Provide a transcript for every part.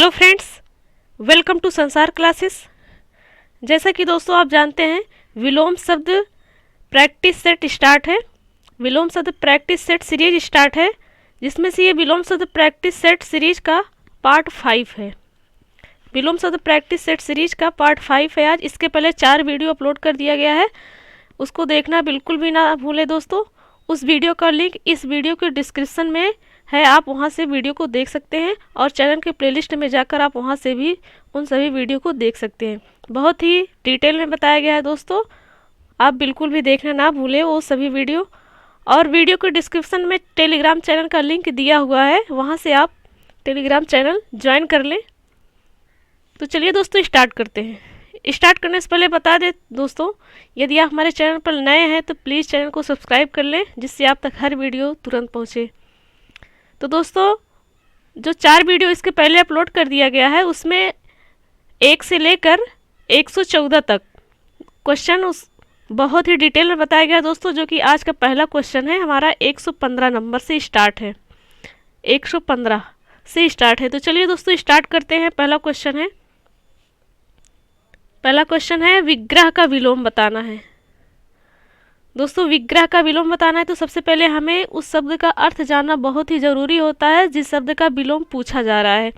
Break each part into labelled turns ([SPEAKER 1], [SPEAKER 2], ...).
[SPEAKER 1] Hello friends, welcome to संसार classes. जैसा कि दोस्तों आप जानते हैं, विलोम शब्द प्रैक्टिस सेट स्टार्ट है। विलोम शब्द प्रैक्टिस सेट सीरीज स्टार्ट है, जिसमें से ये विलोम शब्द प्रैक्टिस सेट सीरीज का पार्ट 5 है। विलोम शब्द प्रैक्टिस सेट सीरीज का पार्ट 5 है। आज इसके पहले 4 वीडियो अपलोड कर दिया गया है, उसको देखना बिल्कुल भी ना भूलें दोस्तों। उस वीडियो का लिंक इस वीडियो के डिस्क्रिप्शन में है, आप वहां से वीडियो को देख सकते हैं और चैनल के प्लेलिस्ट में जाकर आप वहां से भी उन सभी वीडियो को देख सकते हैं। बहुत ही डिटेल में बताया गया है दोस्तों, आप बिल्कुल भी देखना ना भूलें वो सभी वीडियो। और वीडियो के डिस्क्रिप्शन में टेलीग्राम चैनल का लिंक दिया हुआ है, वहाँ से आप टेलीग्राम चैनल ज्वाइन कर लें। तो चलिए दोस्तों स्टार्ट करते हैं। स्टार्ट करने से पहले बता दें दोस्तों, यदि आप हमारे चैनल पर नए हैं तो प्लीज़ चैनल को सब्सक्राइब कर लें, जिससे आप तक हर वीडियो तुरंत पहुँचे। तो दोस्तों जो 4 वीडियो इसके पहले अपलोड कर दिया गया है, उसमें 1 से लेकर 114 तक क्वेश्चन उस बहुत ही डिटेल में बताया गया दोस्तों। जो कि आज का पहला क्वेश्चन है हमारा 115 नंबर से स्टार्ट है, 115 से स्टार्ट है। तो चलिए दोस्तों स्टार्ट करते हैं। पहला क्वेश्चन है विग्रह का विलोम बताना है। दोस्तों विग्रह का विलोम बताना है तो सबसे पहले हमें उस शब्द का अर्थ जानना बहुत ही ज़रूरी होता है जिस शब्द का विलोम पूछा जा रहा है।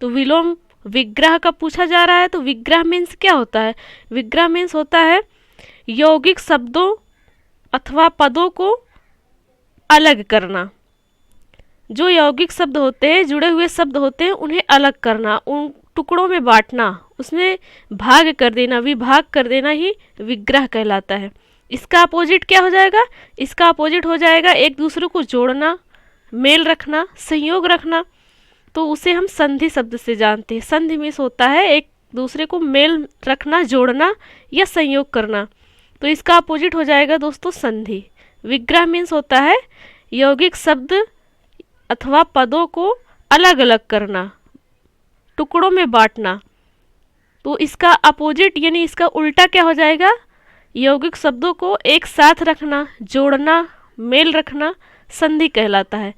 [SPEAKER 1] तो विलोम विग्रह का पूछा जा रहा है, तो विग्रह मीन्स क्या होता है? विग्रह मीन्स होता है यौगिक शब्दों अथवा पदों को अलग करना। जो यौगिक शब्द होते हैं, जुड़े हुए शब्द होते हैं, उन्हें अलग करना, उन टुकड़ों में बांटना, उसमें भाग कर देना, विभाग कर देना ही विग्रह कहलाता है। इसका अपोजिट क्या हो जाएगा? इसका अपोजिट हो जाएगा एक दूसरे को जोड़ना, मेल रखना, संयोग रखना। तो उसे हम संधि शब्द से जानते हैं। संधि मीन्स होता है एक दूसरे को मेल रखना, जोड़ना या संयोग करना। तो इसका अपोजिट हो जाएगा दोस्तों संधि। विग्रह मीन्स होता है यौगिक शब्द अथवा पदों को अलग अलग करना, टुकड़ों में बांटना। तो इसका अपोजिट यानी इसका उल्टा क्या हो जाएगा? यौगिक शब्दों को एक साथ रखना, जोड़ना, मेल रखना संधि कहलाता है।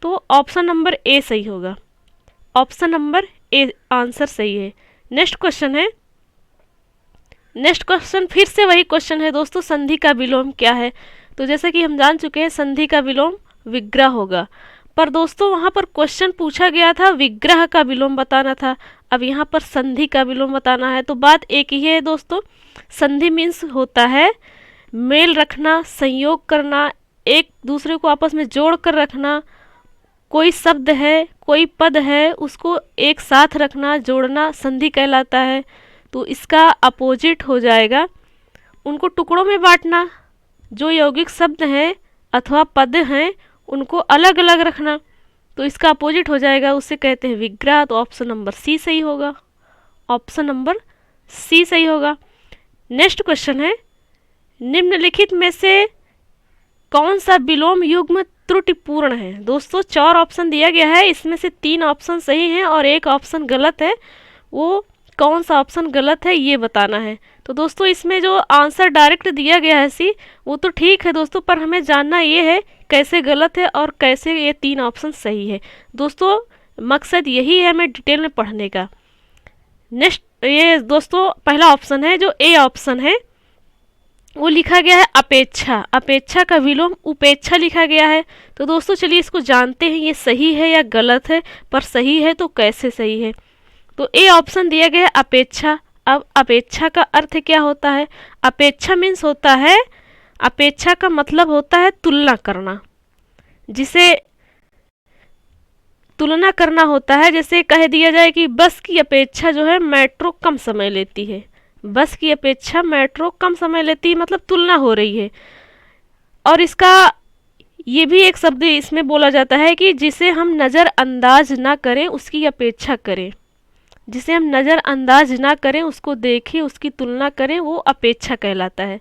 [SPEAKER 1] तो ऑप्शन नंबर ए सही होगा। ऑप्शन नंबर ए आंसर सही है। नेक्स्ट क्वेश्चन फिर से वही क्वेश्चन है दोस्तों, संधि का विलोम क्या है? तो जैसा कि हम जान चुके हैं संधि का विलोम विग्रह होगा, पर दोस्तों वहाँ पर क्वेश्चन पूछा गया था विग्रह का विलोम बताना था। अब यहाँ पर संधि का विलोम बताना है, तो बात एक ही है दोस्तों। संधि मीन्स होता है मेल रखना, संयोग करना, एक दूसरे को आपस में जोड़ कर रखना। कोई शब्द है, कोई पद है, उसको एक साथ रखना, जोड़ना संधि कहलाता है। तो इसका अपोजिट हो जाएगा उनको टुकड़ों में बांटना। जो यौगिक शब्द हैं अथवा पद हैं उनको अलग अलग रखना। तो इसका अपोजिट हो जाएगा, उसे कहते हैं विग्रह। तो ऑप्शन नंबर सी सही होगा। ऑप्शन नंबर सी सही होगा। नेक्स्ट क्वेश्चन है निम्नलिखित में से कौन सा विलोम युग्म त्रुटिपूर्ण है? दोस्तों 4 ऑप्शन दिया गया है, इसमें से 3 ऑप्शन सही हैं और 1 ऑप्शन गलत है। वो कौन सा ऑप्शन गलत है ये बताना है। तो दोस्तों इसमें जो आंसर डायरेक्ट दिया गया है सी, वो तो ठीक है दोस्तों, पर हमें जानना ये है कैसे गलत है और कैसे ये 3 ऑप्शन सही है। दोस्तों मकसद यही है हमें डिटेल में पढ़ने का। नेक्स्ट ये दोस्तों पहला ऑप्शन है, जो ए ऑप्शन है, वो लिखा गया है अपेक्षा। अपेक्षा का विलोम उपेक्षा लिखा गया है। तो दोस्तों चलिए इसको जानते हैं ये सही है या गलत है, पर सही है तो कैसे सही है। तो ए ऑप्शन दिया गया है अपेक्षा। अब अपेक्षा का अर्थ क्या होता है? अपेक्षा मीन्स होता है, अपेक्षा का मतलब होता है तुलना करना। जिसे तुलना करना होता है, जैसे कह दिया जाए कि बस की अपेक्षा जो है मेट्रो कम समय लेती है। बस की अपेक्षा मेट्रो कम समय लेती है, मतलब तुलना हो रही है। और इसका ये भी एक शब्द इसमें बोला जाता है कि जिसे हम नज़रअंदाज ना करें उसकी अपेक्षा करें। जिसे हम नज़रअंदाज ना करें, उसको देखें, उसकी तुलना करें, वो अपेक्षा कहलाता है।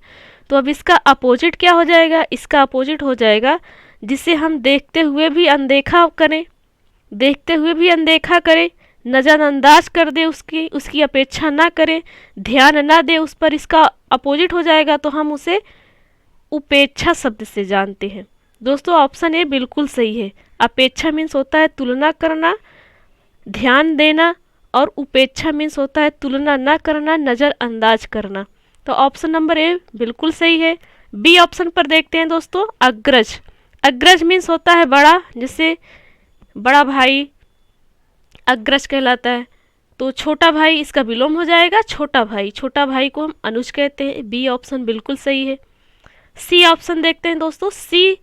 [SPEAKER 1] तो अब इसका अपोजिट क्या हो जाएगा? इसका अपोजिट हो जाएगा जिसे हम देखते हुए भी अनदेखा करें, देखते हुए भी अनदेखा करें, नज़रअंदाज कर दे, उसकी अपेक्षा ना करें, ध्यान ना दे उस पर। इसका अपोजिट हो जाएगा, तो हम उसे उपेक्षा शब्द से जानते हैं। दोस्तों ऑप्शन ए बिल्कुल सही है। अपेक्षा मीन्स होता है तुलना करना, ध्यान देना और उपेक्षा मीन्स होता है तुलना न करना, नज़रअंदाज करना। तो ऑप्शन नंबर ए बिल्कुल सही है। बी ऑप्शन पर देखते हैं दोस्तों, अग्रज। अग्रज मीन्स होता है बड़ा, जैसे बड़ा भाई अग्रज कहलाता है। तो छोटा भाई इसका विलोम हो जाएगा छोटा भाई। छोटा भाई को हम अनुज कहते हैं। बी ऑप्शन बिल्कुल सही है। सी ऑप्शन देखते हैं दोस्तों, सी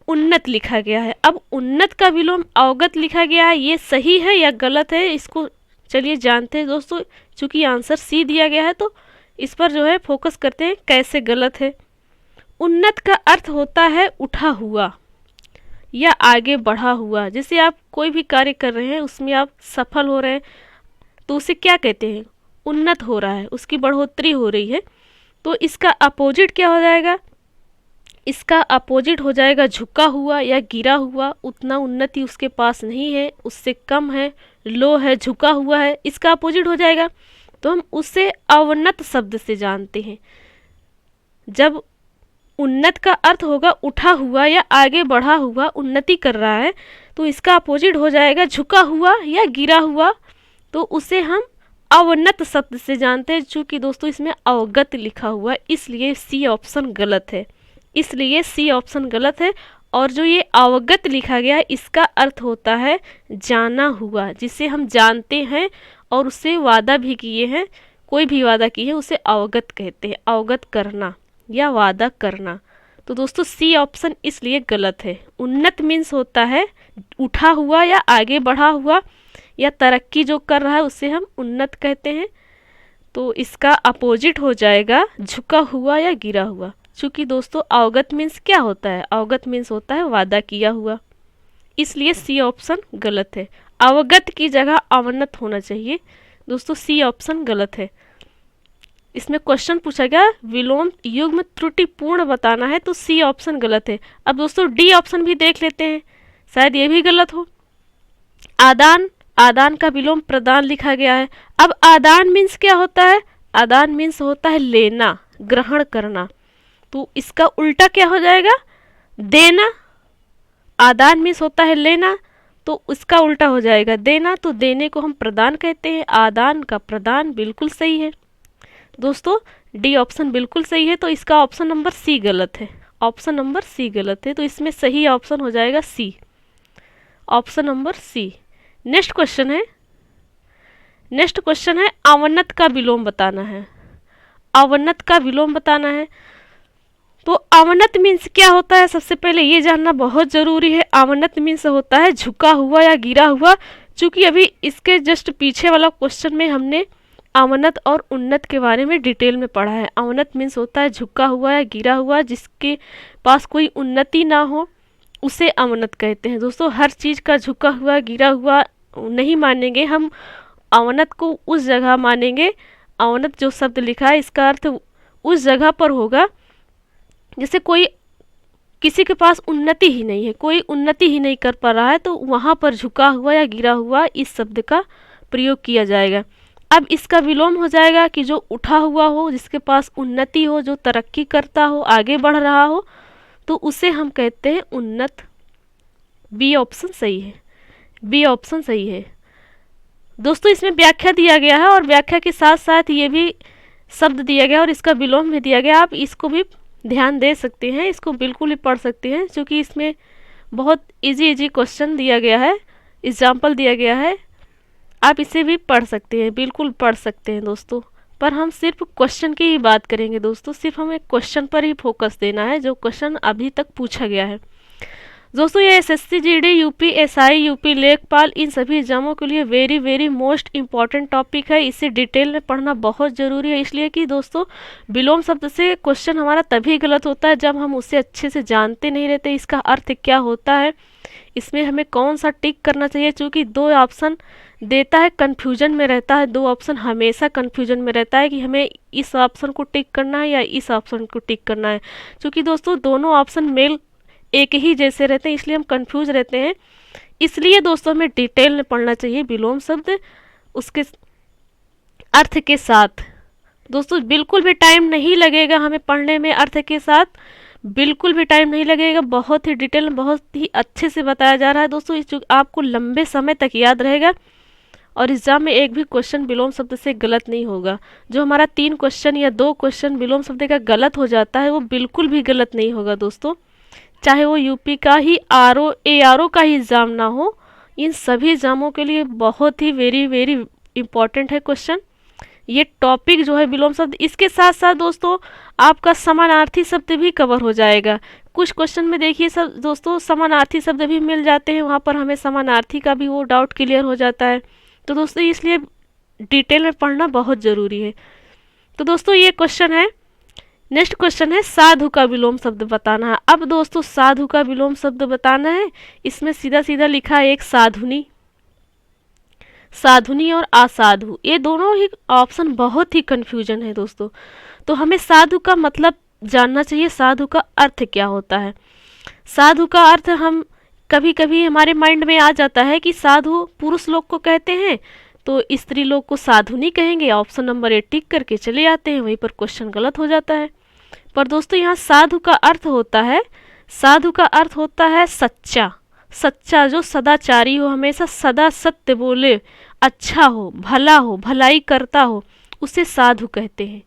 [SPEAKER 1] उन्नत लिखा गया है। अब उन्नत का विलोम अवगत लिखा गया है, ये सही है या गलत है, इसको चलिए जानते हैं दोस्तों। चूंकि आंसर सी दिया गया है तो इस पर जो है फोकस करते हैं कैसे गलत है। उन्नत का अर्थ होता है उठा हुआ या आगे बढ़ा हुआ। जैसे आप कोई भी कार्य कर रहे हैं, उसमें आप सफल हो रहे हैं, तो उसे क्या कहते हैं, उन्नत हो रहा है, उसकी बढ़ोतरी हो रही है। तो इसका अपोजिट क्या हो जाएगा, इसका अपोजिट हो जाएगा झुका हुआ या गिरा हुआ। उतना उन्नति उसके पास नहीं है, उससे कम है, लो है, झुका हुआ है, इसका अपोजिट हो जाएगा। तो हम उसे अवनत शब्द से जानते हैं। जब उन्नत का अर्थ होगा उठा हुआ या आगे बढ़ा हुआ, उन्नति कर रहा है, तो इसका अपोजिट हो जाएगा झुका हुआ या गिरा हुआ। तो उसे हम अवनत शब्द से जानते हैं। चूँकि दोस्तों इसमें अवगत लिखा हुआ है, इसलिए सी ऑप्शन गलत है। इसलिए सी ऑप्शन गलत है। और जो ये अवगत लिखा गया है, इसका अर्थ होता है जाना हुआ, जिसे हम जानते हैं और उससे वादा भी किए हैं। कोई भी वादा किए हैं उसे अवगत कहते हैं, अवगत करना या वादा करना। तो दोस्तों सी ऑप्शन इसलिए गलत है। उन्नत मीन्स होता है उठा हुआ या आगे बढ़ा हुआ या तरक्की जो कर रहा है, उसे हम उन्नत कहते हैं। तो इसका अपोजिट हो जाएगा झुका हुआ या गिरा हुआ। चूँकि दोस्तों अवगत मीन्स क्या होता है, अवगत मीन्स होता है वादा किया हुआ, इसलिए सी ऑप्शन गलत है। अवगत की जगह अवनत होना चाहिए। दोस्तों सी ऑप्शन गलत है। इसमें क्वेश्चन पूछा गया विलोम युग्म त्रुटिपूर्ण बताना है, तो सी ऑप्शन गलत है। अब दोस्तों डी ऑप्शन भी देख लेते हैं, शायद ये भी गलत हो। आदान, आदान का विलोम प्रदान लिखा गया है। अब आदान मीन्स क्या होता है, आदान मीन्स होता है लेना, ग्रहण करना। तो इसका उल्टा क्या हो जाएगा, देना। आदान मीन्स होता है लेना, तो उसका उल्टा हो जाएगा देना। तो देने को हम प्रदान कहते हैं, आदान का प्रदान। बिल्कुल सही है दोस्तों, डी ऑप्शन बिल्कुल सही है। तो इसका ऑप्शन नंबर सी गलत है, ऑप्शन नंबर सी गलत है। तो इसमें सही ऑप्शन हो जाएगा C, option number C. Next question है, नेक्स्ट क्वेश्चन है अवनत का विलोम बताना है। अवनत का विलोम बताना है। तो अवनत मीन्स क्या होता है, सबसे पहले ये जानना बहुत ज़रूरी है। अवनत मीन्स होता है झुका हुआ या गिरा हुआ। चूँकि अभी इसके जस्ट पीछे वाला क्वेश्चन में हमने अवनत और उन्नत के बारे में डिटेल में पढ़ा है। अवनत मीन्स होता है झुका हुआ या गिरा हुआ, जिसके पास कोई उन्नति ना हो, उसे अवनत कहते हैं। दोस्तों हर चीज़ का झुका हुआ गिरा हुआ नहीं मानेंगे हम, अवनत को उस जगह मानेंगे। अवनत जो शब्द लिखा है इसका अर्थ उस जगह पर होगा जैसे कोई किसी के पास उन्नति ही नहीं है, कोई उन्नति ही नहीं कर पा रहा है, तो वहाँ पर झुका हुआ या गिरा हुआ इस शब्द का प्रयोग किया जाएगा। अब इसका विलोम हो जाएगा कि जो उठा हुआ हो, जिसके पास उन्नति हो, जो तरक्की करता हो, आगे बढ़ रहा हो, तो उसे हम कहते हैं उन्नत। बी ऑप्शन सही है, बी ऑप्शन सही है। दोस्तों इसमें व्याख्या दिया गया है और व्याख्या के साथ साथ ये भी शब्द दिया गया और इसका विलोम भी दिया गया। आप इसको भी ध्यान दे सकते हैं, इसको बिल्कुल ही पढ़ सकते हैं, क्योंकि इसमें बहुत इजी क्वेश्चन दिया गया है, एग्जाम्पल दिया गया है। आप इसे भी पढ़ सकते हैं, बिल्कुल पढ़ सकते हैं दोस्तों। पर हम सिर्फ क्वेश्चन की ही बात करेंगे दोस्तों, सिर्फ हमें क्वेश्चन पर ही फोकस देना है, जो क्वेश्चन अभी तक पूछा गया है। दोस्तों ये SSC GD, UP SI, UP लेखपाल, इन सभी एग्जामों के लिए वेरी मोस्ट इम्पॉर्टेंट टॉपिक है। इसे डिटेल में पढ़ना बहुत ज़रूरी है, इसलिए कि दोस्तों विलोम शब्द से क्वेश्चन हमारा तभी गलत होता है जब हम उसे अच्छे से जानते नहीं रहते, इसका अर्थ क्या होता है, इसमें हमें कौन सा टिक करना चाहिए। चूँकि दो ऑप्शन देता है, कन्फ्यूजन में रहता है, दो ऑप्शन हमेशा कन्फ्यूजन में रहता है कि हमें इस ऑप्शन को टिक करना है या इस ऑप्शन को टिक करना है। क्योंकि दोस्तों दोनों ऑप्शन मेल एक ही जैसे रहते हैं, इसलिए हम कंफ्यूज रहते हैं। इसलिए दोस्तों हमें डिटेल में पढ़ना चाहिए विलोम शब्द उसके अर्थ के साथ। दोस्तों बिल्कुल भी टाइम नहीं लगेगा हमें पढ़ने में, अर्थ के साथ बिल्कुल भी टाइम नहीं लगेगा। बहुत ही डिटेल, बहुत ही अच्छे से बताया जा रहा है दोस्तों, इस आपको लंबे समय तक याद रहेगा और एग्जाम में एक भी क्वेश्चन विलोम शब्द से गलत नहीं होगा। जो हमारा 3 क्वेश्चन या 2 क्वेश्चन विलोम शब्द का गलत हो जाता है वो बिल्कुल भी गलत नहीं होगा दोस्तों, चाहे वो यूपी का ही ARO का ही एग्ज़ाम ना हो। इन सभी एग्ज़ामों के लिए बहुत ही वेरी वेरी इम्पॉर्टेंट है क्वेश्चन ये टॉपिक जो है विलोम शब्द। इसके साथ साथ दोस्तों आपका समानार्थी शब्द भी कवर हो जाएगा। कुछ क्वेश्चन में देखिए सब दोस्तों समानार्थी शब्द भी मिल जाते हैं, वहाँ पर हमें समानार्थी का भी वो डाउट क्लियर हो जाता है। तो दोस्तों इसलिए डिटेल में पढ़ना बहुत ज़रूरी है। तो दोस्तों ये क्वेश्चन है, नेक्स्ट क्वेश्चन है साधु का विलोम शब्द बताना है। अब दोस्तों साधु का विलोम शब्द बताना है, इसमें सीधा सीधा लिखा है एक साधुनी, साधुनी और असाधु, ये दोनों ही ऑप्शन बहुत ही कंफ्यूजन है दोस्तों। तो हमें साधु का मतलब जानना चाहिए, साधु का अर्थ क्या होता है। साधु का अर्थ हम कभी कभी हमारे माइंड में आ जाता है कि साधु पुरुष लोग को कहते हैं, तो स्त्री लोग को साधुनी कहेंगे, ऑप्शन नंबर 8 टिक करके चले आते हैं, वहीं पर क्वेश्चन गलत हो जाता है। पर दोस्तों यहाँ साधु का अर्थ होता है, साधु का अर्थ होता है सच्चा, सच्चा जो सदाचारी हो, हमेशा सदा सत्य बोले, अच्छा हो, भलाई करता हो, उसे साधु कहते हैं।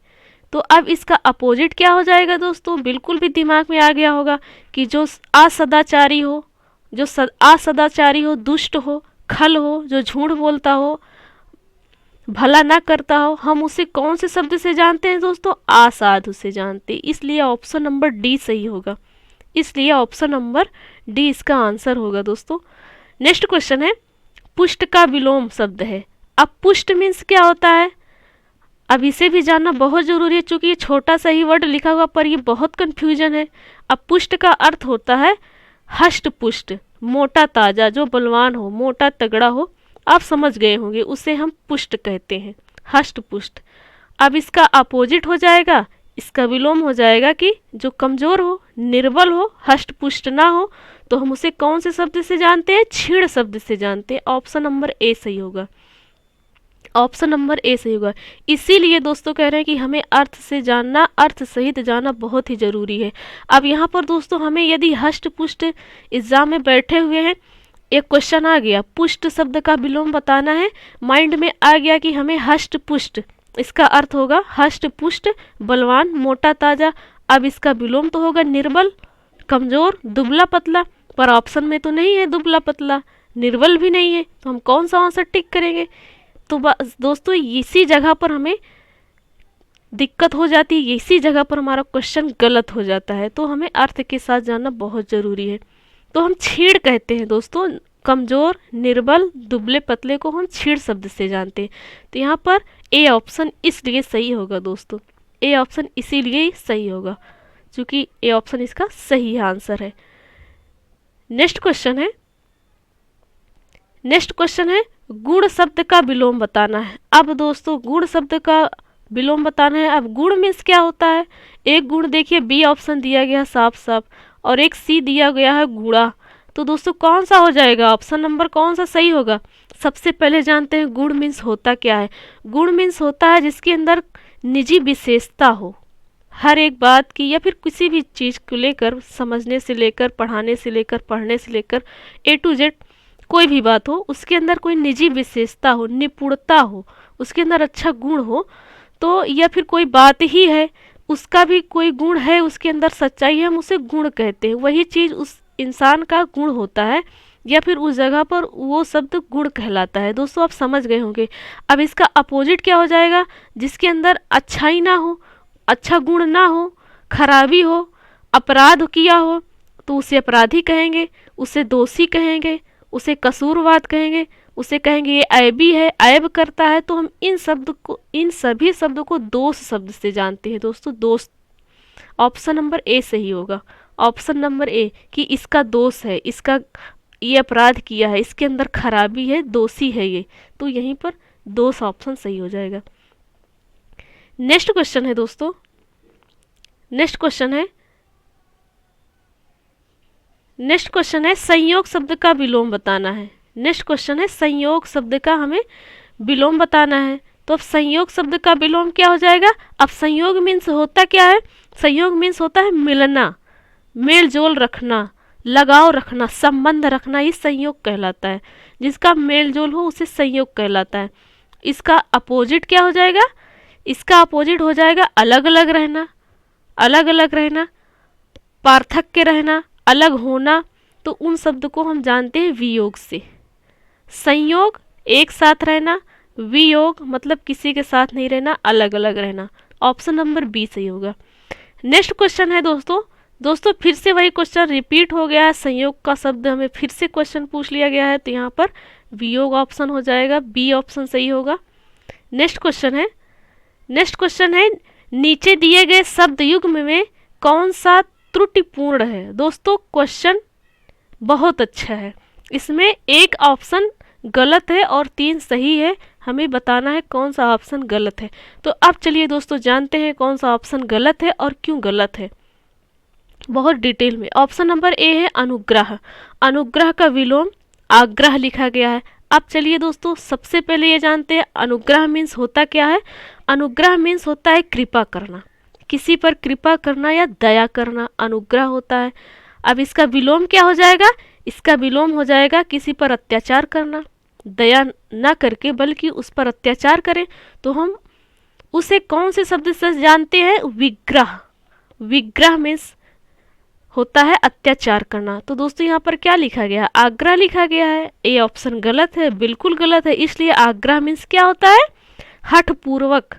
[SPEAKER 1] तो अब इसका अपोजिट क्या हो जाएगा दोस्तों, बिल्कुल भी दिमाग में आ गया होगा कि जो असदाचारी हो, जो असदाचारी हो, दुष्ट हो, खल हो, जो झूठ बोलता हो, भला ना करता हो, हम उसे कौन से शब्द से जानते हैं दोस्तों, असाधु से जानते हैं। इसलिए ऑप्शन नंबर डी सही होगा, इसलिए ऑप्शन नंबर डी इसका आंसर होगा दोस्तों। नेक्स्ट क्वेश्चन है पुष्ट का विलोम शब्द है। अब पुष्ट मीन्स क्या होता है, अब इसे भी जानना बहुत ज़रूरी है, चूँकि ये छोटा सा ही वर्ड लिखा हुआ पर ये बहुत कन्फ्यूजन है। अब पुष्ट का अर्थ होता है हष्ट पुष्ट, मोटा ताजा, जो बलवान हो, मोटा तगड़ा हो, आप समझ गए होंगे, उसे हम पुष्ट कहते हैं, हष्ट पुष्ट। अब इसका अपोजिट हो जाएगा, इसका विलोम हो जाएगा कि जो कमज़ोर हो, निर्बल हो, हष्ट पुष्ट ना हो, तो हम उसे कौन से शब्द से जानते हैं, छीड़ शब्द से जानते हैं। ऑप्शन नंबर ए सही होगा, ऑप्शन नंबर ए सही होगा। इसीलिए दोस्तों कह रहे हैं कि हमें अर्थ से जानना, अर्थ सहित जानना बहुत ही ज़रूरी है। अब यहाँ पर दोस्तों हमें यदि हष्ट पुष्ट एग्जाम में बैठे हुए हैं, एक क्वेश्चन आ गया, पुष्ट शब्द का विलोम बताना है, माइंड में आ गया कि हमें हष्ट पुष्ट, इसका अर्थ होगा हष्ट पुष्ट, बलवान, मोटा ताजा। अब इसका विलोम तो होगा निर्बल, कमज़ोर, दुबला पतला, पर ऑप्शन में तो नहीं है दुबला पतला, निर्बल भी नहीं है, तो हम कौन सा आंसर टिक करेंगे। तो बस दोस्तों इसी जगह पर हमें दिक्कत हो जाती है, इसी जगह पर हमारा क्वेश्चन गलत हो जाता है। तो हमें अर्थ के साथ जानना बहुत ज़रूरी है। तो हम छीड़ कहते हैं दोस्तों, कमज़ोर, निर्बल, दुबले पतले को हम छीड़ शब्द से जानते हैं। तो यहाँ पर ए ऑप्शन इसलिए सही होगा दोस्तों, ए ऑप्शन इसीलिए सही होगा क्योंकि ए ऑप्शन इसका सही आंसर है। नेक्स्ट क्वेश्चन है, नेक्स्ट क्वेश्चन है गुण शब्द का विलोम बताना है। अब दोस्तों गुण शब्द का विलोम बताना है। अब गुण मीन्स क्या होता है, एक गुण देखिए बी ऑप्शन दिया गया साफ साफ, और एक सी दिया गया है गुणा। तो दोस्तों कौन सा हो जाएगा, ऑप्शन नंबर कौन सा सही होगा। सबसे पहले जानते हैं गुण मीन्स होता क्या है। गुण मीन्स होता है जिसके अंदर निजी विशेषता हो, हर एक बात की या फिर किसी भी चीज़ को लेकर, समझने से लेकर, पढ़ाने से लेकर, पढ़ने से लेकर, ए टू जेड कोई भी बात हो, उसके अंदर कोई निजी विशेषता हो, निपुणता हो, उसके अंदर अच्छा गुण हो, तो या फिर कोई बात ही है उसका भी कोई गुण है, उसके अंदर सच्चाई है, हम उसे गुण कहते हैं। वही चीज़ उस इंसान का गुण होता है या फिर उस जगह पर वो शब्द गुण कहलाता है। दोस्तों आप समझ गए होंगे। अब इसका अपोजिट क्या हो जाएगा, जिसके अंदर अच्छाई ना हो, अच्छा गुण ना हो, खराबी हो, अपराध किया हो, तो उसे अपराधी कहेंगे, उसे दोषी कहेंगे, उसे कसूरवाद कहेंगे, उसे कहेंगे ये ऐबी है, ऐब करता है। तो हम इन सभी शब्दों को दोष शब्द से जानते हैं दोस्तों, दोष। ऑप्शन नंबर ए सही होगा, ऑप्शन नंबर ए कि इसका दोष है, इसका ये अपराध किया है, इसके अंदर खराबी है, दोषी है ये, तो यहीं पर दोष ऑप्शन सही हो जाएगा। नेक्स्ट क्वेश्चन है दोस्तों, नेक्स्ट क्वेश्चन है, नेक्स्ट क्वेश्चन है संयोग शब्द का विलोम बताना है। नेक्स्ट क्वेश्चन है संयोग शब्द का हमें विलोम बताना है। तो अब संयोग शब्द का विलोम क्या हो जाएगा। अब संयोग मीन्स होता क्या है, संयोग मीन्स होता है मिलना, मेल जोल रखना, लगाव रखना, संबंध रखना, ये संयोग कहलाता है। जिसका मेल जोल हो उसे संयोग कहलाता है। इसका अपोजिट क्या हो जाएगा? इसका अपोजिट हो जाएगा अलग अलग रहना, अलग अलग रहना, पार्थक्य रहना, अलग होना। तो उन शब्द को हम जानते हैं वियोग से। संयोग एक साथ रहना, वियोग मतलब किसी के साथ नहीं रहना, अलग अलग रहना। ऑप्शन नंबर बी सही होगा। नेक्स्ट क्वेश्चन है दोस्तों फिर से वही क्वेश्चन रिपीट हो गया है। संयोग का शब्द हमें फिर से क्वेश्चन पूछ लिया गया है, तो यहाँ पर वियोग ऑप्शन हो जाएगा, बी ऑप्शन सही होगा। नेक्स्ट क्वेश्चन है नीचे दिए गए शब्द युग्म में कौन सा त्रुटिपूर्ण है? दोस्तों क्वेश्चन बहुत अच्छा है, इसमें एक ऑप्शन गलत है और 3 सही है। हमें बताना है कौन सा ऑप्शन गलत है। तो अब चलिए दोस्तों जानते हैं कौन सा ऑप्शन गलत है और क्यों गलत है, बहुत डिटेल में। ऑप्शन नंबर ए है अनुग्रह। अनुग्रह का विलोम आग्रह लिखा गया है। अब चलिए दोस्तों सबसे पहले ये जानते हैं अनुग्रह मीन्स होता क्या है। अनुग्रह मीन्स होता है कृपा करना, किसी पर कृपा करना या दया करना अनुग्रह होता है। अब इसका विलोम क्या हो जाएगा? इसका विलोम हो जाएगा किसी पर अत्याचार करना, दया न करके बल्कि उस पर अत्याचार करें तो हम उसे कौन से शब्द से जानते हैं? विग्रह। विग्रह मीन्स होता है अत्याचार करना। तो दोस्तों यहाँ पर क्या लिखा गया? आग्रह लिखा गया है। ए ऑप्शन गलत है, बिल्कुल गलत है। इसलिए आग्रह मीन्स क्या होता है? हठपूर्वक,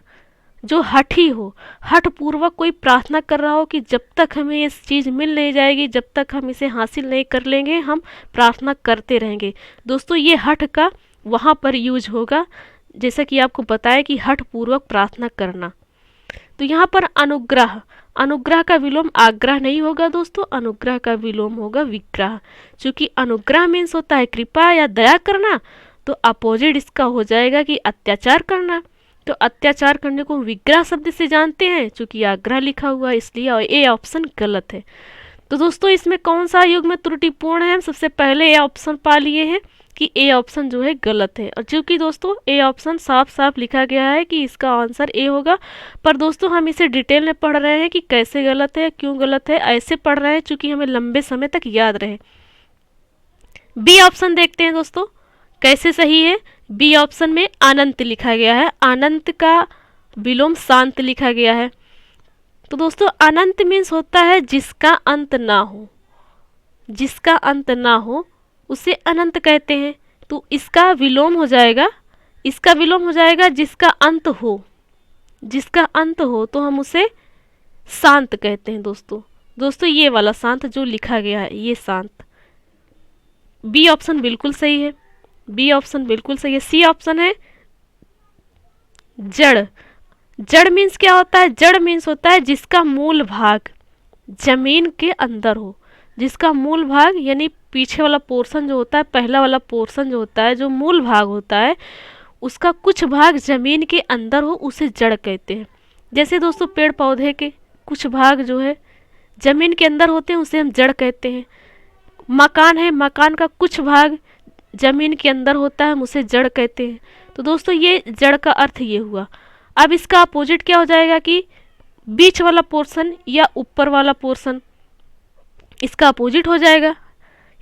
[SPEAKER 1] जो हठी हो, हठपूर्वक कोई प्रार्थना कर रहा हो कि जब तक हमें ये चीज़ मिल नहीं जाएगी, जब तक हम इसे हासिल नहीं कर लेंगे, हम प्रार्थना करते रहेंगे। दोस्तों ये हठ का वहाँ पर यूज होगा, जैसा कि आपको बताया कि हठपूर्वक प्रार्थना करना। तो यहाँ पर अनुग्रह, अनुग्रह का विलोम आग्रह नहीं होगा दोस्तों, अनुग्रह का विलोम होगा विग्रह। चूँकि अनुग्रह मीन्स होता है कृपा या दया करना, तो अपोजिट इसका हो जाएगा कि अत्याचार करना। तो अत्याचार करने को विग्रह शब्द से जानते हैं, चूँकि आग्रह लिखा हुआ है, इसलिए ए ऑप्शन गलत है। तो दोस्तों इसमें कौन सा युग में त्रुटिपूर्ण है? हम सबसे पहले ए ऑप्शन पा लिए हैं कि ए ऑप्शन जो है गलत है। और चूँकि दोस्तों ए ऑप्शन साफ साफ लिखा गया है कि इसका आंसर ए होगा, पर दोस्तों हम इसे डिटेल में पढ़ रहे हैं कि कैसे गलत है, क्यों गलत है, ऐसे पढ़ रहे हैं चूँकि हमें लंबे समय तक याद रहे। बी ऑप्शन देखते हैं दोस्तों कैसे सही है। बी ऑप्शन में अनंत लिखा गया है, अनंत का विलोम शांत लिखा गया है। तो दोस्तों अनंत मीन्स होता है जिसका अंत ना हो, जिसका अंत ना हो उसे अनंत कहते हैं। तो इसका विलोम हो जाएगा, इसका विलोम हो जाएगा जिसका अंत हो, जिसका अंत हो तो हम उसे शांत कहते हैं दोस्तों ये वाला शांत जो लिखा गया है, ये शांत। बी ऑप्शन बिल्कुल सही है, बी ऑप्शन बिल्कुल सही है। सी ऑप्शन है जड़। जड़ मीन्स क्या होता है? जड़ मीन्स होता है जिसका मूल भाग जमीन के अंदर हो, जिसका मूल भाग यानी पीछे वाला पोर्शन जो होता है, पहला वाला पोर्शन जो होता है, जो मूल भाग होता है, उसका कुछ भाग जमीन के अंदर हो, उसे जड़ कहते हैं। जैसे दोस्तों पेड़ पौधे के कुछ भाग जो है जमीन के अंदर होते हैं, उसे हम जड़ कहते हैं। मकान है, मकान का कुछ भाग जमीन के अंदर होता है, हम उसे जड़ कहते हैं। तो दोस्तों ये जड़ का अर्थ ये हुआ। अब इसका अपोजिट क्या हो जाएगा कि बीच वाला पोर्शन या ऊपर वाला पोर्शन, इसका अपोजिट हो जाएगा,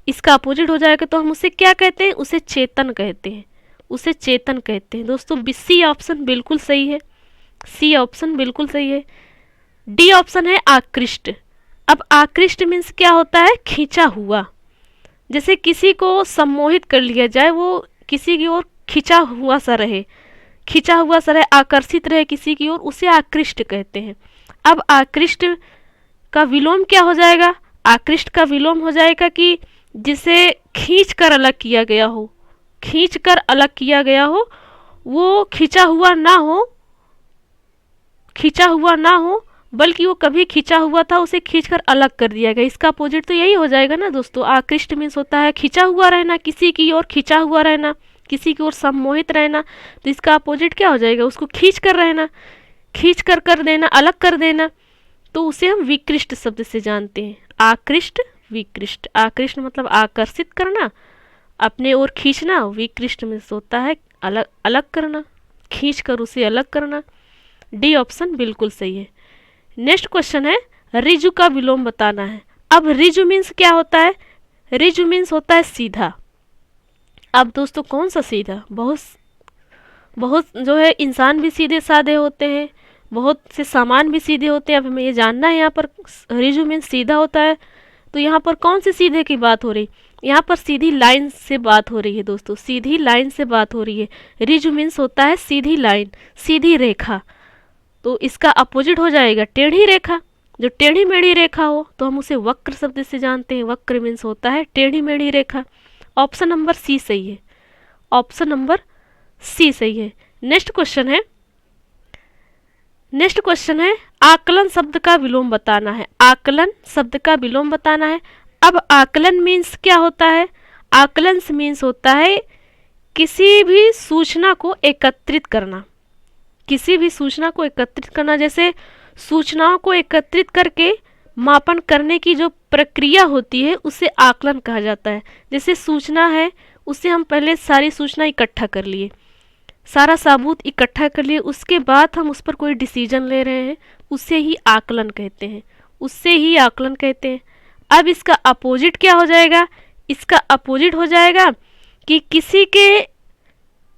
[SPEAKER 1] इसका अपोजिट हो जाएगा तो हम उसे क्या कहते हैं? उसे चेतन कहते हैं, उसे चेतन कहते हैं। दोस्तों सी ऑप्शन बिल्कुल सही है, सी ऑप्शन बिल्कुल सही है। डी ऑप्शन है आकृष्ट। अब आकृष्ट मीन्स क्या होता है? खींचा हुआ। जैसे किसी को सम्मोहित कर लिया जाए, वो किसी की ओर खिंचा हुआ सा रहे, खिंचा हुआ सा रहे, आकर्षित रहे किसी की ओर, उसे आकृष्ट कहते हैं। अब आकृष्ट का विलोम क्या हो जाएगा? आकृष्ट का विलोम हो जाएगा कि जिसे खींच कर अलग किया गया हो, खींच कर अलग किया गया हो, वो खिंचा हुआ ना हो, खिंचा हुआ ना हो, बल्कि वो कभी खिंचा हुआ था, उसे खींचकर अलग कर दिया गया। इसका अपोजिट तो यही हो जाएगा ना दोस्तों। आकृष्ट मीन्स होता है खिंचा हुआ रहना, किसी की ओर खिंचा हुआ रहना, किसी की ओर सम्मोहित रहना। तो इसका अपोजिट क्या हो जाएगा? उसको खींच कर रहना, खींच कर देना, अलग कर देना। तो उसे हम विकृष्ट शब्द से जानते हैं। आकृष्ट, विकृष्ट। आकृष्ट मतलब आकर्षित करना, अपने ओर खींचना। विकृष्ट मीन्स होता है अलग अलग करना, खींच कर उसे अलग करना। डी ऑप्शन बिल्कुल सही है। नेक्स्ट क्वेश्चन है ऋजु का विलोम बताना है। अब ऋजु मीन्स क्या होता है? रिजु मीन्स होता है सीधा। अब दोस्तों कौन सा सीधा, बहुत बहुत जो है इंसान भी सीधे साधे होते हैं, बहुत से सामान भी सीधे होते हैं। अब हमें ये जानना है यहाँ पर रिजु मीन्स सीधा होता है, तो यहाँ पर कौन से सीधे की बात हो रही, यहाँ पर सीधी लाइन से बात हो रही है दोस्तों, सीधी लाइन से बात हो रही है। रिजु मीन्स होता है सीधी लाइन, सीधी रेखा। तो इसका अपोजिट हो जाएगा टेढ़ी रेखा। जो टेढ़ी मेढ़ी रेखा हो तो हम उसे वक्र शब्द से जानते हैं। वक्र मीन्स होता है टेढ़ी मेढ़ी रेखा। ऑप्शन नंबर सी सही है, ऑप्शन नंबर सी सही है। नेक्स्ट क्वेश्चन है आकलन शब्द का विलोम बताना है। आकलन शब्द का विलोम बताना है। अब आकलन मीन्स क्या होता है, आकलन मीन्स होता है किसी भी सूचना को एकत्रित करना, किसी भी सूचना को एकत्रित करना। जैसे सूचनाओं को एकत्रित करके मापन करने की जो प्रक्रिया होती है उसे आकलन कहा जाता है। जैसे सूचना है, उससे हम पहले सारी सूचना इकट्ठा कर लिए, सारा सबूत इकट्ठा कर लिए, उसके बाद हम उस पर कोई डिसीजन ले रहे हैं, उसे ही आकलन कहते हैं, उससे ही आकलन कहते हैं। अब इसका अपोजिट क्या हो जाएगा, इसका अपोजिट हो जाएगा कि किसी के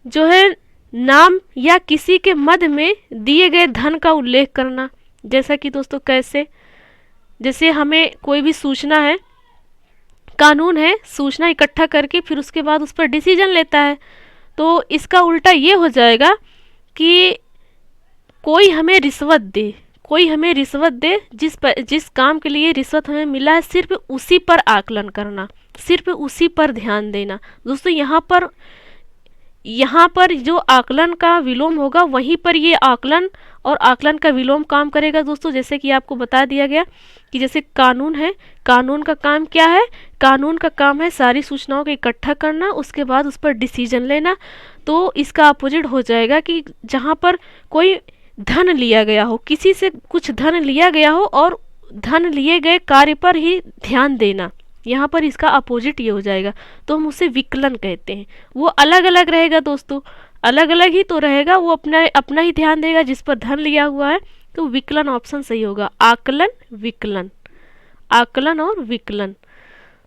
[SPEAKER 1] जो है नाम या किसी के मध्य में दिए गए धन का उल्लेख करना। जैसा कि दोस्तों कैसे, जैसे हमें कोई भी सूचना है, कानून है, सूचना इकट्ठा करके फिर उसके बाद उस पर डिसीजन लेता है, तो इसका उल्टा ये हो जाएगा कि कोई हमें रिश्वत दे, कोई हमें रिश्वत दे, जिस काम के लिए रिश्वत हमें मिला है सिर्फ उसी पर आकलन करना, सिर्फ उसी पर ध्यान देना। दोस्तों यहाँ पर जो आकलन का विलोम होगा वहीं पर ये आकलन और आकलन का विलोम काम करेगा दोस्तों। जैसे कि आपको बता दिया गया कि जैसे कानून है, कानून का काम क्या है, कानून का काम है सारी सूचनाओं को इकट्ठा करना, उसके बाद उस पर डिसीजन लेना। तो इसका अपोजिट हो जाएगा कि जहाँ पर कोई धन लिया गया हो, किसी से कुछ धन लिया गया हो और धन लिए गए कार्य पर ही ध्यान देना, यहाँ पर इसका अपोजिट ये हो जाएगा, तो हम उसे विकलन कहते हैं। वो अलग अलग रहेगा दोस्तों, अलग अलग ही तो रहेगा, वो अपना ही ध्यान देगा जिस पर धन लिया हुआ है, तो विकलन ऑप्शन सही होगा। आकलन विकलन, आकलन और विकलन।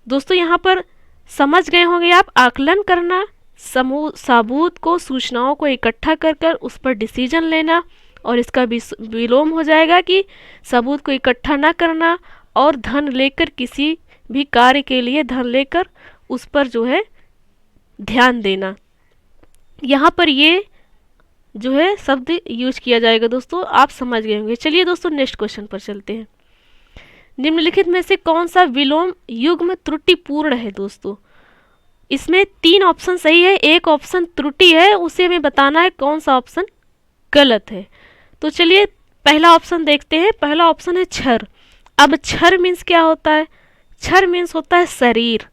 [SPEAKER 1] दोस्तों यहाँ पर समझ गए होंगे आप, आकलन करना सबूत को, सूचनाओं को इकट्ठा कर उस पर डिसीजन लेना, और इसका विलोम हो जाएगा कि सबूत को इकट्ठा ना करना और धन लेकर, किसी भी कार्य के लिए धन लेकर उस पर जो है ध्यान देना। यहाँ पर ये जो है शब्द यूज किया जाएगा दोस्तों, आप समझ गए होंगे। चलिए दोस्तों नेक्स्ट क्वेश्चन पर चलते हैं। निम्नलिखित में से कौन सा विलोम युग्म त्रुटिपूर्ण है दोस्तों। इसमें 3 ऑप्शन सही है, एक ऑप्शन त्रुटि है, उसे हमें बताना है कौन सा ऑप्शन गलत है। तो चलिए पहला ऑप्शन देखते हैं। पहला ऑप्शन है क्षर। अब क्षर मीन्स क्या होता है, क्षर मीन्स होता है शरीर,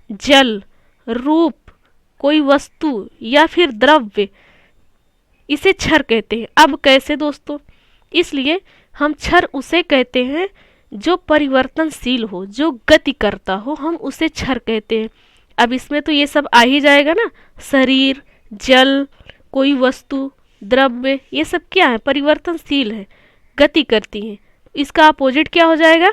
[SPEAKER 1] जल, रूप, कोई वस्तु या फिर द्रव्य, इसे क्षर कहते हैं। अब कैसे दोस्तों, इसलिए हम क्षर उसे कहते हैं जो परिवर्तनशील हो, जो गति करता हो, हम उसे क्षर कहते हैं। अब इसमें तो ये सब आ ही जाएगा ना, शरीर, जल, कोई वस्तु, द्रव्य, ये सब क्या है, परिवर्तनशील है, गति करती हैं। इसका अपोजिट क्या हो जाएगा,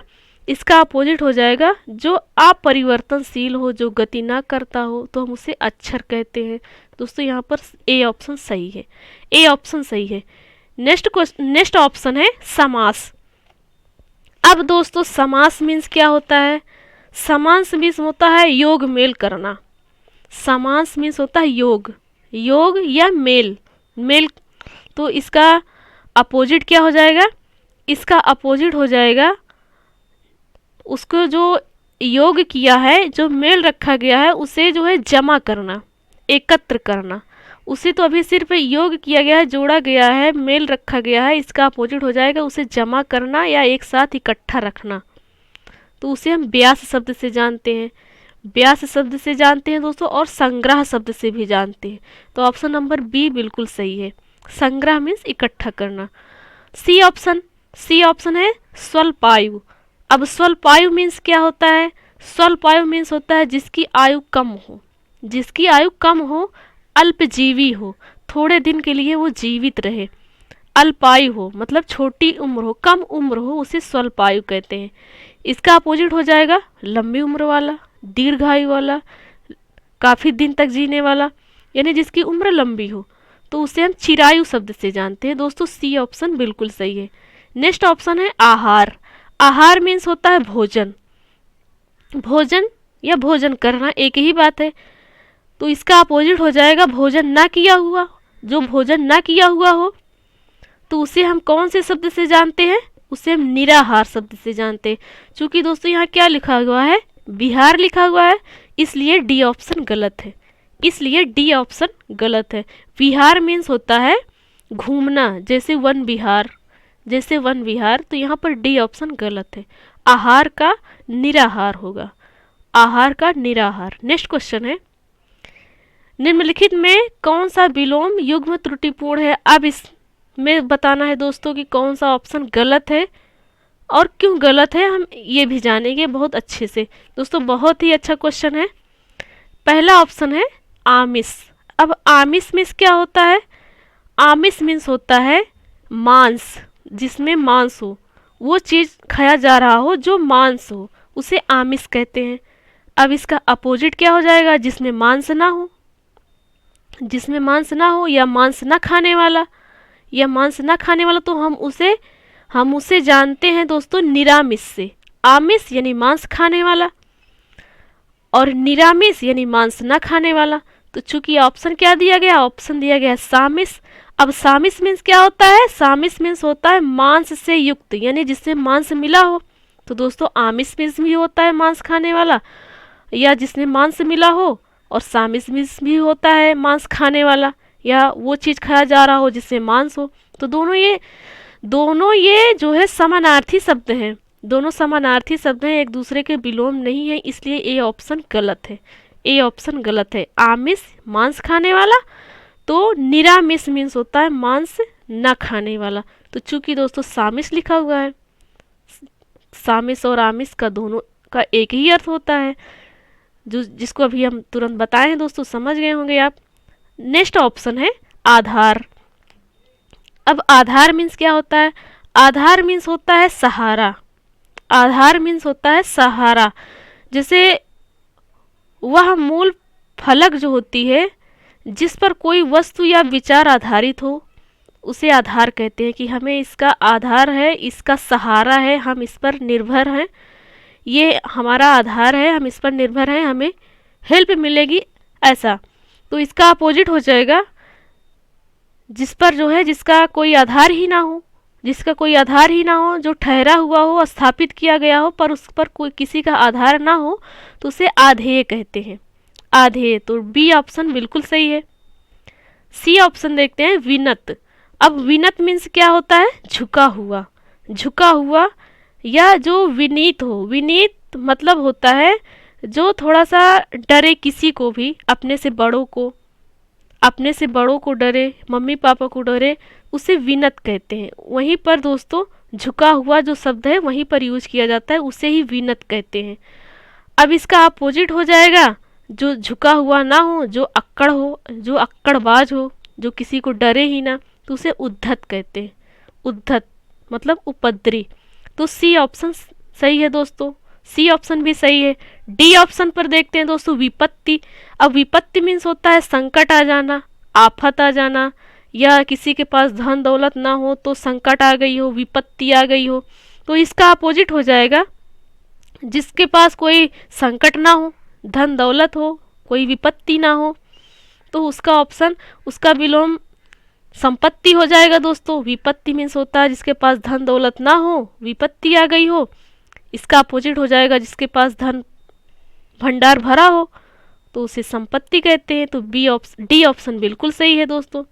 [SPEAKER 1] इसका अपोजिट हो जाएगा जो अपरिवर्तनशील हो, जो गति ना करता हो, तो हम उसे अक्षर कहते हैं। दोस्तों यहाँ पर ए ऑप्शन सही है, ए ऑप्शन सही है। नेक्स्ट ऑप्शन है समास। अब दोस्तों समास मीन्स क्या होता है, समास मीन्स होता है योग मेल करना। समास मीन्स होता है योग, योग या मेल, मेल। तो इसका अपोजिट क्या हो जाएगा, इसका अपोजिट हो जाएगा उसको जो योग किया है, जो मेल रखा गया है, उसे जो है जमा करना, एकत्र करना। उसे तो अभी सिर्फ योग किया गया है, जोड़ा गया है, मेल रखा गया है, इसका अपोजिट हो जाएगा उसे जमा करना या एक साथ इकट्ठा रखना। तो उसे हम व्यास शब्द से जानते हैं, व्यास शब्द से जानते हैं दोस्तों, और संग्रह शब्द से भी जानते हैं। तो ऑप्शन नंबर बी बिल्कुल सही है, संग्रह मीन्स इकट्ठा करना। सी ऑप्शन है स्वल्पायु। अब स्वल्पायु मीन्स क्या होता है, स्वल्पायु मीन्स होता है जिसकी आयु कम हो, जिसकी आयु कम हो, अल्पजीवी हो, थोड़े दिन के लिए वो जीवित रहे। अल्पायु हो मतलब छोटी उम्र हो, कम उम्र हो, उसे स्वल्पायु कहते हैं। इसका अपोजिट हो जाएगा लंबी उम्र वाला, दीर्घायु वाला, काफ़ी दिन तक जीने वाला, यानी जिसकी उम्र लंबी हो, तो उसे हम चिरायु शब्द से जानते हैं। दोस्तों सी ऑप्शन बिल्कुल सही है। नेक्स्ट ऑप्शन है आहार। आहार मीन्स होता है भोजन। भोजन या भोजन करना एक ही बात है, तो इसका अपोजिट हो जाएगा भोजन ना किया हुआ। जो भोजन ना किया हुआ हो तो उसे हम कौन से शब्द से जानते हैं? उसे हम निराहार शब्द से जानते हैं। चूँकि दोस्तों यहाँ क्या लिखा हुआ है? बिहार लिखा हुआ है, इसलिए डी ऑप्शन गलत है। इसलिए डी ऑप्शन गलत है। विहार मीन्स होता है घूमना, जैसे वन विहार, जैसे वन विहार, तो यहाँ पर डी ऑप्शन गलत है। आहार का निराहार होगा, आहार का निराहार। नेक्स्ट क्वेश्चन है, निम्नलिखित में कौन सा विलोम युग्म त्रुटिपूर्ण है? अब इसमें बताना है दोस्तों कि कौन सा ऑप्शन गलत है और क्यों गलत है, हम ये भी जानेंगे बहुत अच्छे से। दोस्तों बहुत ही अच्छा क्वेश्चन है। पहला ऑप्शन है आमिष। अब आमिष मीन्स क्या होता है? आमिष मीन्स होता है मांस, जिसमें मांस हो, वो चीज़ खाया जा रहा हो जो मांस हो, उसे आमिष कहते हैं। अब इसका अपोजिट क्या हो जाएगा? जिसमें मांस ना हो, जिसमें मांस ना हो या मांस ना खाने वाला, या मांस ना खाने वाला, तो हम उसे जानते हैं दोस्तों निरामिष से। आमिष यानी मांस खाने वाला और निरामिष यानी मांस ना खाने वाला। तो चूंकि ऑप्शन क्या दिया गया? ऑप्शन दिया गया सामिष। अब सामिष मीन्स क्या होता है? सामिष मीन्स होता है मांस से युक्त, यानी जिसमें मांस मिला हो। तो दोस्तों आमिष मीन्स भी होता है मांस खाने वाला या जिसमें मांस मिला हो, और सामिष मीन्स भी होता है मांस खाने वाला या वो चीज़ खाया जा रहा हो जिससे मांस हो। तो दोनों ये जो है समानार्थी शब्द हैं, दोनों समानार्थी शब्द हैं, एक दूसरे के विलोम नहीं है, इसलिए ए ऑप्शन गलत है। ए ऑप्शन गलत है। आमिष मांस खाने वाला, तो निरामिष मीन्स होता है मांस न खाने वाला। तो चूंकि दोस्तों सामिष लिखा हुआ है, सामिष और आमिष का दोनों का एक ही अर्थ होता है, जो जिसको अभी हम तुरंत बताए हैं दोस्तों, समझ गए होंगे आप। नेक्स्ट ऑप्शन है आधार। अब आधार मीन्स क्या होता है? आधार मीन्स होता है सहारा। आधार मीन्स होता है सहारा। जैसे वह मूल फलक जो होती है जिस पर कोई वस्तु या विचार आधारित हो, उसे आधार कहते हैं। कि हमें इसका आधार है, इसका सहारा है, हम इस पर निर्भर हैं, ये हमारा आधार है, हम इस पर निर्भर हैं, हमें हेल्प मिलेगी, ऐसा। तो इसका अपोजिट हो जाएगा जिस पर जो है जिसका कोई आधार ही ना हो, जिसका कोई आधार ही ना हो, जो ठहरा हुआ हो, स्थापित किया गया हो, पर उस पर कोई किसी का आधार ना हो, तो उसे आधेय कहते हैं। आधेय। तो बी ऑप्शन बिल्कुल सही है। सी ऑप्शन देखते हैं विनत। अब विनत मीन्स क्या होता है? झुका हुआ। झुका हुआ या जो विनीत हो। विनीत मतलब होता है जो थोड़ा सा डरे किसी को भी, अपने से बड़ों को, अपने से बड़ों को डरे, मम्मी पापा को डरे, उसे विनत कहते हैं। वहीं पर दोस्तों झुका हुआ जो शब्द है वहीं पर यूज किया जाता है, उसे ही विनत कहते हैं। अब इसका अपोजिट हो जाएगा जो झुका हुआ ना हो, जो अक्कड़ हो, जो अक्कड़बाज हो, जो किसी को डरे ही ना, तो उसे उद्धत कहते हैं। उद्धत मतलब उपद्री। तो सी ऑप्शन सही है दोस्तों, सी ऑप्शन भी सही है। डी ऑप्शन पर देखते हैं दोस्तों विपत्ति। अब विपत्ति मीन्स होता है संकट आ जाना, आफत आ जाना, या किसी के पास धन दौलत ना हो तो संकट आ गई हो, विपत्ति आ गई हो। तो इसका अपोजिट हो जाएगा जिसके पास कोई संकट ना हो, धन दौलत हो, कोई विपत्ति ना हो, तो उसका ऑप्शन, उसका विलोम संपत्ति हो जाएगा दोस्तों। विपत्ति मीन्स होता है जिसके पास धन दौलत ना हो, विपत्ति आ गई हो। इसका अपोजिट हो जाएगा जिसके पास धन भंडार भरा हो, तो उसे संपत्ति कहते हैं। तो डी ऑप्शन बिल्कुल सही है दोस्तों।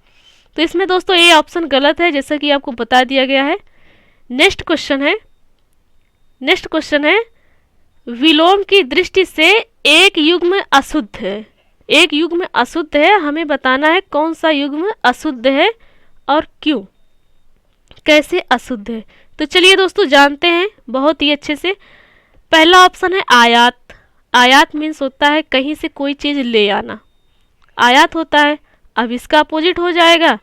[SPEAKER 1] तो इसमें दोस्तों ए ऑप्शन गलत है, जैसा कि आपको बता दिया गया है। नेक्स्ट क्वेश्चन है विलोम की दृष्टि से एक युग्म अशुद्ध है। एक युग्म अशुद्ध है, हमें बताना है कौन सा युग्म अशुद्ध है और क्यों, कैसे अशुद्ध है। तो चलिए दोस्तों जानते हैं बहुत ही अच्छे से। पहला ऑप्शन है आयात। आयात मीन्स होता है कहीं से कोई चीज़ ले आना, आयात होता है। अब इसका अपोजिट हो जाएगा,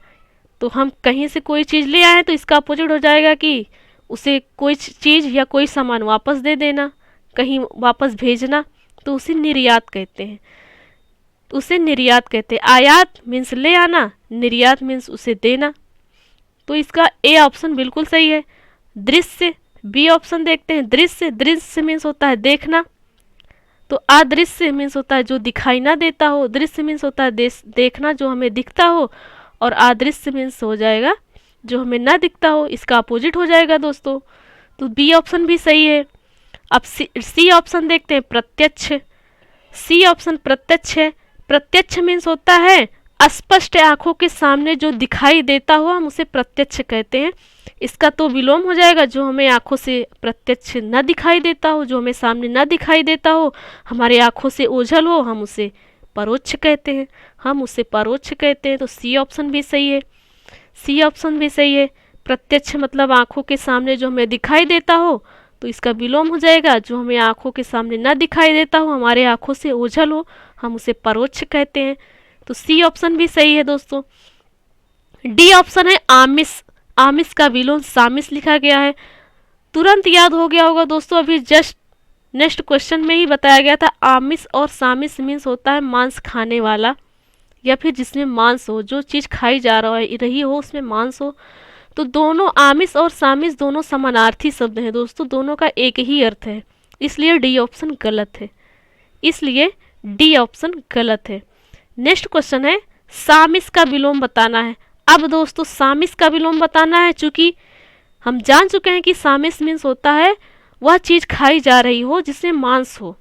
[SPEAKER 1] तो हम कहीं से कोई चीज़ ले आए तो इसका अपोजिट हो जाएगा कि उसे कोई चीज़ या कोई सामान वापस दे देना, कहीं वापस भेजना। तो उसे निर्यात कहते हैं, उसे निर्यात कहते हैं। आयात मीन्स ले आना, निर्यात मीन्स उसे देना। तो इसका ए ऑप्शन बिल्कुल सही है। दृश्य, बी ऑप्शन देखते हैं। दृश्य, दृश्य मीन्स होता है देखना, तो अदृश्य मीन्स होता है जो दिखाई ना देता हो, दृश्य मीन्स होता है देखना जो हमें दिखता हो, और अदृश्य मीन्स हो जाएगा जो हमें ना दिखता हो, इसका अपोजिट हो जाएगा दोस्तों। तो बी ऑप्शन भी सही है। अब सी ऑप्शन देखते हैं, प्रत्यक्ष। सी ऑप्शन प्रत्यक्ष है। प्रत्यक्ष मीन्स होता है स्पष्ट आंखों के सामने जो दिखाई देता हो, हम उसे प्रत्यक्ष कहते हैं। इसका तो विलोम हो जाएगा जो हमें आंखों से प्रत्यक्ष न दिखाई देता हो, जो हमें सामने न दिखाई देता हो, हमारे आंखों से ओझल हो, हम उसे परोक्ष कहते हैं, हम उसे परोक्ष कहते हैं। तो सी ऑप्शन भी सही है। सी ऑप्शन भी सही है। प्रत्यक्ष मतलब आंखों के सामने जो हमें दिखाई देता हो, तो इसका विलोम हो जाएगा जो हमें आंखों के सामने न दिखाई देता हो, हमारे आंखों से ओझल हो, हम उसे परोक्ष कहते हैं। तो सी ऑप्शन भी सही है दोस्तों। डी ऑप्शन है आमिष। आमिष का विलोम सामिस लिखा गया है। तुरंत याद हो गया होगा दोस्तों, अभी जस्ट नेक्स्ट क्वेश्चन में ही बताया गया था। आमिष और सामिस मीन्स होता है मांस खाने वाला, या फिर जिसमें मांस हो, जो चीज़ खाई जा रही हो उसमें मांस हो। तो दोनों आमिष और सामिस दोनों समानार्थी शब्द हैं दोस्तों, दोनों का एक ही अर्थ है, इसलिए डी ऑप्शन गलत है, इसलिए डी ऑप्शन गलत है। नेक्स्ट क्वेश्चन है सामिस का विलोम बताना है। अब दोस्तों सामिस का विलोम बताना है, चूंकि हम जान चुके हैं कि सामिस मीन्स होता है वह चीज़ खाई जा रही हो जिसमें मांस हो,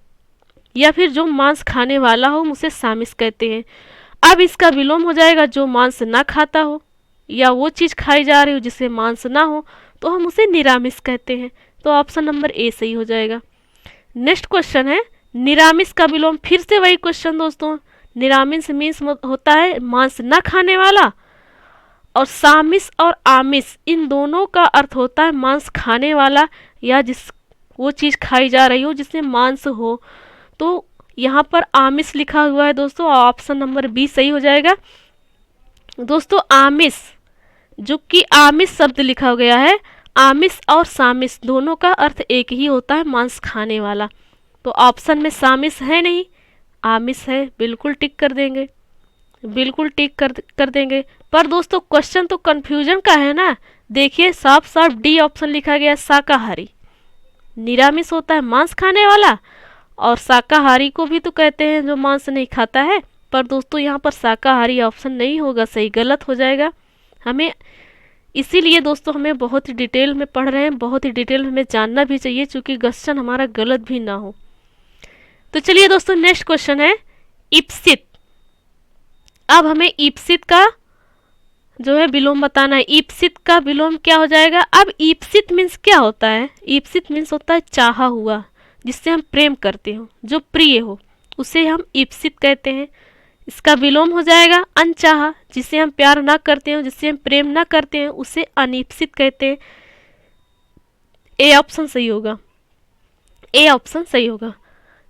[SPEAKER 1] या फिर जो मांस खाने वाला हो उसे सामिस कहते हैं। अब इसका विलोम हो जाएगा जो मांस ना खाता हो, या वो चीज़ खाई जा रही हो जिसमें मांस ना हो, तो हम उसे निरामिष कहते हैं। तो ऑप्शन नंबर ए सही हो जाएगा। नेक्स्ट क्वेश्चन है निरामिष का विलोम। फिर से वही क्वेश्चन दोस्तों, निरामिष मीन्स होता है मांस न खाने वाला, और सामिस और आमिष इन दोनों का अर्थ होता है मांस खाने वाला, या जिस वो चीज़ खाई जा रही हो जिसमें मांस हो। तो यहाँ पर आमिष लिखा हुआ है दोस्तों, ऑप्शन नंबर बी सही हो जाएगा। दोस्तों आमिष, जो कि आमिष शब्द लिखा गया है, आमिष और सामिस दोनों का अर्थ एक ही होता है मांस खाने वाला। तो ऑप्शन में सामिस है नहीं, आमिष है, बिल्कुल टिक कर देंगे, बिल्कुल टिक कर देंगे। पर दोस्तों क्वेश्चन तो कंफ्यूजन का है ना, देखिए साफ साफ डी ऑप्शन लिखा गया शाकाहारी। निरामिष होता है मांस खाने वाला, और शाकाहारी को भी तो कहते हैं जो मांस नहीं खाता है। पर दोस्तों यहाँ पर शाकाहारी ऑप्शन नहीं होगा, सही, गलत हो जाएगा। हमें इसीलिए दोस्तों हमें बहुत ही डिटेल में पढ़ रहे हैं, बहुत ही डिटेल में हमें जानना भी चाहिए, चूँकि क्वेश्चन हमारा गलत भी ना हो। तो चलिए दोस्तों नेक्स्ट क्वेश्चन है इप्सित। अब हमें इप्सित का जो है विलोम बताना है। इप्सित का विलोम क्या हो जाएगा? अब इप्सित मीन्स क्या होता है? इप्सित मीन्स होता है चाहा हुआ, जिससे हम प्रेम करते हो, जो प्रिय हो, उसे हम इप्सित कहते हैं। इसका विलोम हो जाएगा अनचाहा, जिसे हम प्यार ना करते हो, जिससे हम प्रेम ना करते हैं, उसे अनिप्सित कहते हैं। ए ऑप्शन सही होगा, ए ऑप्शन सही होगा।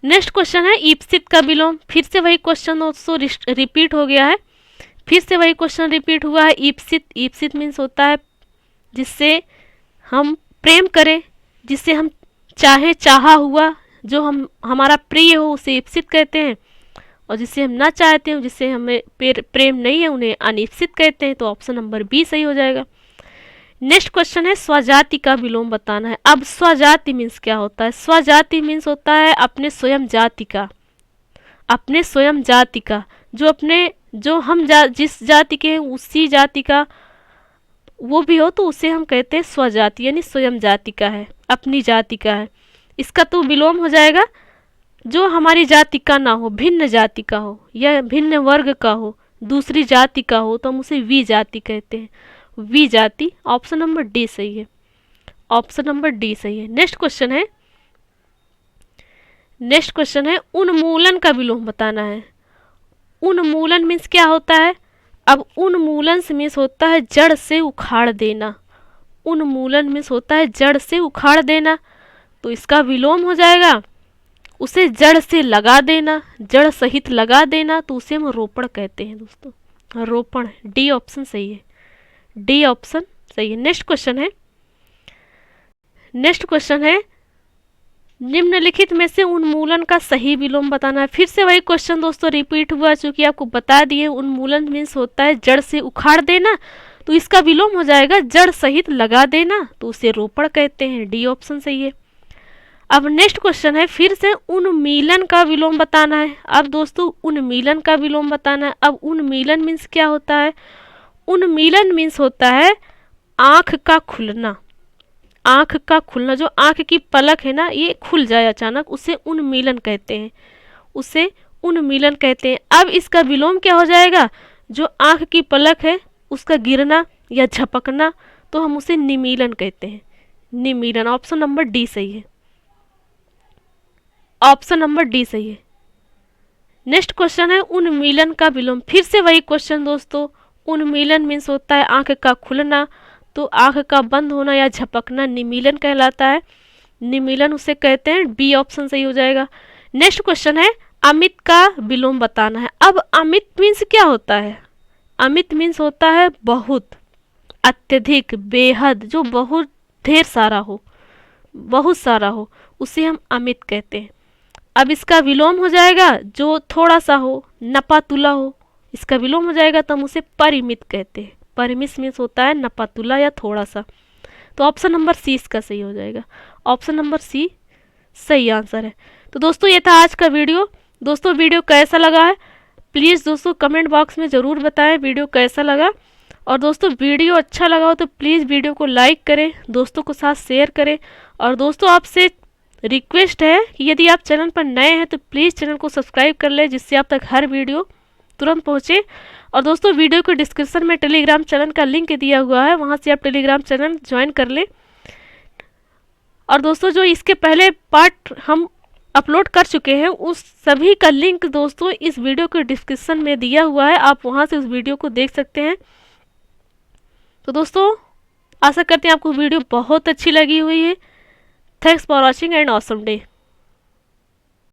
[SPEAKER 1] नेक्स्ट क्वेश्चन है इप्सित का विलोम। फिर से वही क्वेश्चन दोस्तों रिपीट हो गया है, फिर से वही क्वेश्चन रिपीट हुआ है। इप्सित, इप्सित मीन्स होता है जिससे हम प्रेम करें, जिससे हम चाहे, चाहा हुआ, जो हमारा प्रिय हो, उसे इप्सित कहते हैं। और जिसे हम ना चाहते हो, जिससे हमें प्रेम नहीं है, उन्हें अनिप्सित कहते हैं। तो ऑप्शन नंबर बी सही हो जाएगा। नेक्स्ट क्वेश्चन है स्वजाति का विलोम बताना है। अब स्वजाति मीन्स क्या होता है? स्वजाति मीन्स होता है अपने स्वयं जाति का, अपने स्वयं जाति का, जो हम जिस जाति के हैं उसी जाति का वो भी हो, तो उसे हम कहते हैं स्वजाति, यानी स्वयं जाति का है, अपनी जाति का है। इसका तो विलोम हो जाएगा जो हमारी जाति का ना हो, भिन्न जाति का हो, या भिन्न वर्ग का हो, दूसरी जाति का हो, तो हम उसे वी जाति कहते हैं, वी जाति। ऑप्शन नंबर डी सही है, ऑप्शन नंबर डी सही है। नेक्स्ट क्वेश्चन है, नेक्स्ट क्वेश्चन है उन्मूलन का विलोम बताना है। उन्मूलन मीन्स क्या होता है? अब उन्मूलन से मीन्स होता है जड़ से उखाड़ देना, उन्मूलन मीन्स होता है जड़ से उखाड़ देना। तो इसका विलोम हो जाएगा उसे जड़ से लगा देना, जड़ सहित लगा देना, तो उसे हम रोपण कहते हैं दोस्तों, रोपण। डी ऑप्शन सही है, डी ऑप्शन सही है। नेक्स्ट क्वेश्चन है, नेक्स्ट क्वेश्चन है निम्नलिखित में से उन्मूलन का सही विलोम बताना है। फिर से वही क्वेश्चन दोस्तों रिपीट हुआ, चूंकि आपको बता दिए उन्मूलन मीन्स होता है जड़ से उखाड़ देना, तो इसका विलोम हो जाएगा जड़ सहित लगा देना, तो उसे रोपण कहते हैं। डी ऑप्शन सही है। अब नेक्स्ट क्वेश्चन है, फिर से उन्मीलन का विलोम बताना है। अब दोस्तों उन्मीलन का विलोम बताना है। अब उन्मीलन मीन्स क्या होता है? उन्मीलन मीन्स होता है आंख का खुलना। आंख का खुलना, जो आंख की पलक है ना ये खुल जाए अचानक, उसे उन्मीलन कहते हैं, उसे उन्मीलन कहते हैं। अब इसका विलोम क्या हो जाएगा? जो आंख की पलक है उसका गिरना या झपकना, तो हम उसे निमीलन कहते हैं। निमीलन। ऑप्शन नंबर डी सही है। ऑप्शन नंबर डी सही है। नेक्स्ट क्वेश्चन है उन्मीलन का विलोम। फिर से वही क्वेश्चन दोस्तों, उन्मीलन मीन्स होता है आंख का खुलना, तो आंख का बंद होना या झपकना निमीलन कहलाता है। निमीलन उसे कहते हैं। बी ऑप्शन सही हो जाएगा। नेक्स्ट क्वेश्चन है अमित का विलोम बताना है। अब अमित मीन्स क्या होता है? अमित मीन्स होता है बहुत, अत्यधिक, बेहद, जो बहुत ढेर सारा हो, बहुत सारा हो, उसे हम अमित कहते हैं। अब इसका विलोम हो जाएगा जो थोड़ा सा हो, नपातुला हो, इसका विलोम हो जाएगा तो हम उसे परिमित कहते हैं। परिमित मीन्स होता है नपातुला या थोड़ा सा। तो ऑप्शन नंबर सी इसका सही हो जाएगा। ऑप्शन नंबर सी सही आंसर है। तो दोस्तों ये था आज का वीडियो। दोस्तों वीडियो कैसा लगा है प्लीज़ दोस्तों कमेंट बॉक्स में ज़रूर बताएं वीडियो कैसा लगा। और दोस्तों वीडियो अच्छा लगा हो तो प्लीज़ वीडियो को लाइक करें, दोस्तों के साथ शेयर करें। और दोस्तों आपसे रिक्वेस्ट है कि यदि आप चैनल पर नए हैं तो प्लीज़ चैनल को सब्सक्राइब कर लें, जिससे आप तक हर वीडियो तुरंत पहुँचे। और दोस्तों वीडियो के डिस्क्रिप्शन में टेलीग्राम चैनल का लिंक दिया हुआ है, वहाँ से आप टेलीग्राम चैनल ज्वाइन कर लें। और दोस्तों जो इसके पहले पार्ट हम अपलोड कर चुके हैं उस सभी का लिंक दोस्तों इस वीडियो के डिस्क्रिप्शन में दिया हुआ है, आप वहाँ से उस वीडियो को देख सकते हैं। तो दोस्तों आशा करते हैं आपको वीडियो बहुत अच्छी लगी हुई है। Thanks for watching and awesome day.